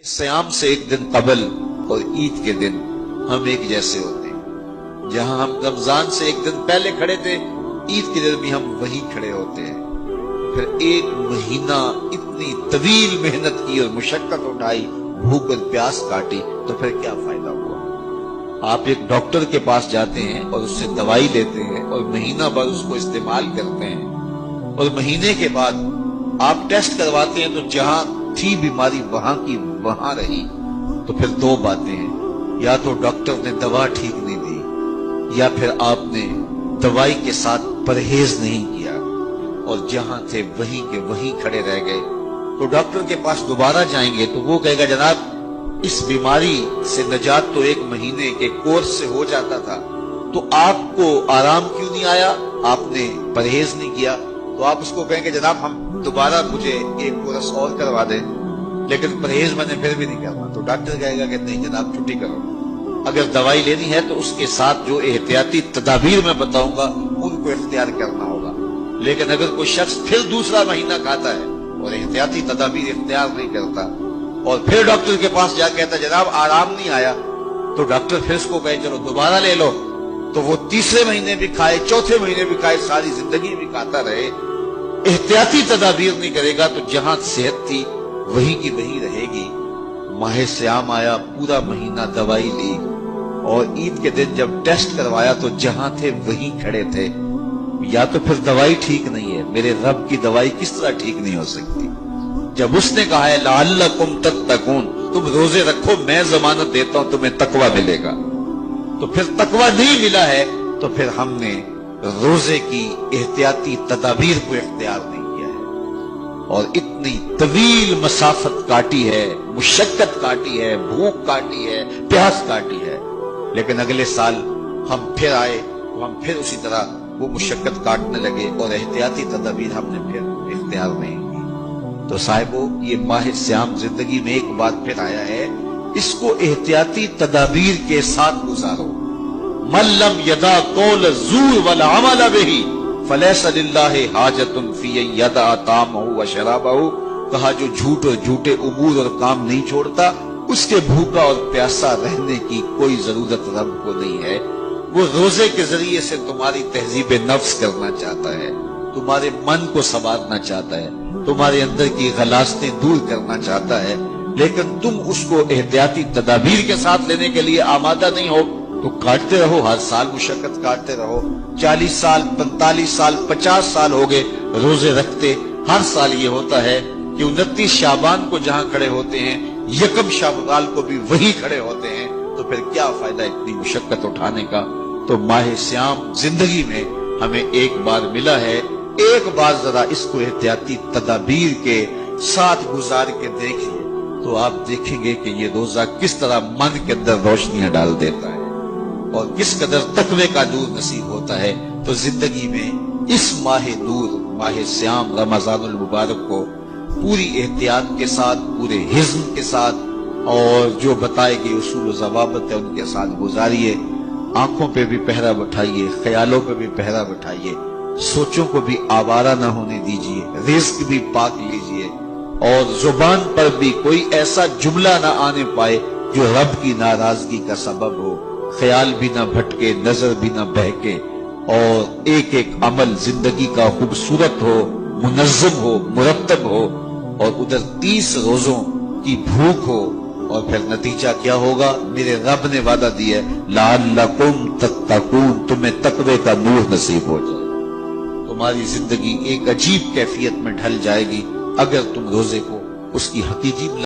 سیام سے ایک دن قبل اور عید کے دن ہم ایک جیسے ہوتے ہیں. جہاں ہم رمضان سے ایک دن پہلے کھڑے تھے، عید کے دن بھی ہم وہیں کھڑے ہوتے ہیں. پھر ایک مہینہ اتنی طویل محنت کی اور مشقت اٹھائی، بھوک اور پیاس کاٹی، تو پھر کیا فائدہ ہوا؟ آپ ایک ڈاکٹر کے پاس جاتے ہیں اور اس سے دوائی لیتے ہیں اور مہینہ بھر اس کو استعمال کرتے ہیں، اور مہینے کے بعد آپ ٹیسٹ کرواتے ہیں تو جہاں تھی بیماری وہاں کی وہاں رہی. تو پھر دو باتیں ہیں، یا تو ڈاکٹر نے دوا ٹھیک نہیں دی، یا پھر آپ نے دوائی کے ساتھ پرہیز نہیں کیا اور جہاں تھے وہیں کے وہیں کھڑے رہ گئے. تو ڈاکٹر کے پاس دوبارہ جائیں گے تو وہ کہے گا جناب اس بیماری سے نجات تو ایک مہینے کے کورس سے ہو جاتا تھا، تو آپ کو آرام کیوں نہیں آیا؟ آپ نے پرہیز نہیں کیا. تو آپ اس کو کہیں گے جناب ہم دوبارہ مجھے ایک کورس اور کروا دیں، لیکن پرہیز میں نے پھر بھی نہیں کرنا. تو ڈاکٹر کہے گا کہ نہیں جناب چھٹی کرو. اگر دوائی لینی ہے تو اس کے ساتھ جو احتیاطی تدابیر میں بتاؤں گا ان کو اختیار کرنا ہوگا. لیکن اگر کوئی شخص پھر دوسرا مہینہ کھاتا ہے اور احتیاطی تدابیر اختیار نہیں کرتا اور پھر ڈاکٹر کے پاس جا کہتا جناب آرام نہیں آیا، تو ڈاکٹر پھر اس کو کہے چلو دوبارہ لے لو، تو وہ تیسرے مہینے بھی کھائے، چوتھے مہینے بھی کھائے، ساری زندگی بھی کھاتا رہے. احتیاطی تدابیر نہیں کرے گا تو جہاں صحت تھی وہیں کی وہیں رہے گی. ماہ سیام آیا، پورا مہینہ دوائی لی، اور عید کے دن جب ٹیسٹ کروایا تو جہاں تھے وہیں کھڑے تھے. یا تو پھر دوائی ٹھیک نہیں ہے، میرے رب کی دوائی کس طرح ٹھیک نہیں ہو سکتی؟ جب اس نے کہا ہے لعلکم تتقون، تم روزے رکھو میں ضمانت دیتا ہوں تمہیں تقوی ملے گا، تو پھر تقوی نہیں ملا ہے تو پھر ہم نے روزے کی احتیاطی تدابیر کو اختیار نہیں کیا ہے اور اتنی طویل مسافت کاٹی ہے، مشقت کاٹی ہے، بھوک کاٹی ہے، پیاس کاٹی ہے. لیکن اگلے سال ہم پھر آئے تو ہم پھر اسی طرح وہ مشقت کاٹنے لگے اور احتیاطی تدابیر ہم نے پھر اختیار نہیں کی. تو صاحبو، یہ ماہ سیام زندگی میں ایک بات پھر آیا ہے، اس کو احتیاطی تدابیر کے ساتھ گزارو. من لم یدع قول الزور والعمل به فلیس للہ حاجۃ فی ان یدع طعامہ وشرابہ. کہا جو جھوٹ اور جھوٹے امور اور کام نہیں چھوڑتا اس کے بھوکا اور پیاسا رہنے کی کوئی ضرورت رب کو نہیں ہے. وہ روزے کے ذریعے سے تمہاری تہذیب نفس کرنا چاہتا ہے، تمہارے من کو سنوارنا چاہتا ہے، تمہارے اندر کی غلاظتیں دور کرنا چاہتا ہے، لیکن تم اس کو احتیاطی تدابیر کے ساتھ لینے کے لیے آمادہ نہیں ہو. تو کاٹتے رہو، ہر سال مشقت کاٹتے رہو. 40 سال 45 سال 50 سال ہو گئے روزے رکھتے. ہر سال یہ ہوتا ہے کہ 29 شعبان کو جہاں کھڑے ہوتے ہیں 1 شوال کو بھی وہی کھڑے ہوتے ہیں. تو پھر کیا فائدہ اتنی مشقت اٹھانے کا؟ تو ماہ سیام زندگی میں ہمیں ایک بار ملا ہے، ایک بار ذرا اس کو احتیاطی تدابیر کے ساتھ گزار کے دیکھیے تو آپ دیکھیں گے کہ یہ روزہ کس طرح من کے اندر روشنیاں ڈال دیتا ہے اور کس قدر تقوی کا نور نصیب ہوتا ہے. تو زندگی میں اس ماہ نور، ماہ سیام رمضان المبارک کو پوری احتیاط کے ساتھ، پورے حزم کے ساتھ، اور جو بتائے گئے اصول و ضوابط ہے ان کے ساتھ گزاریے. آنکھوں پہ بھی پہرا بٹھائیے، خیالوں پہ بھی پہرا بٹھائیے، سوچوں کو بھی آوارہ نہ ہونے دیجیے، رزق بھی پاک لیجیے، اور زبان پر بھی کوئی ایسا جملہ نہ آنے پائے جو رب کی ناراضگی کا سبب ہو. خیال بھی نہ بھٹکے، نظر بھی نہ بہکے، اور ایک ایک عمل زندگی کا خوبصورت ہو، منظم ہو، مرتب ہو، اور ادھر 30 روزوں کی بھوک ہو. اور پھر نتیجہ کیا ہوگا؟ میرے رب نے وعدہ دیا ہے لعلکم تتقون، تمہیں تقوی کا نور نصیب ہو جائے. تمہاری زندگی ایک عجیب کیفیت میں ڈھل جائے گی اگر تم روزے کو اس کی حقیقی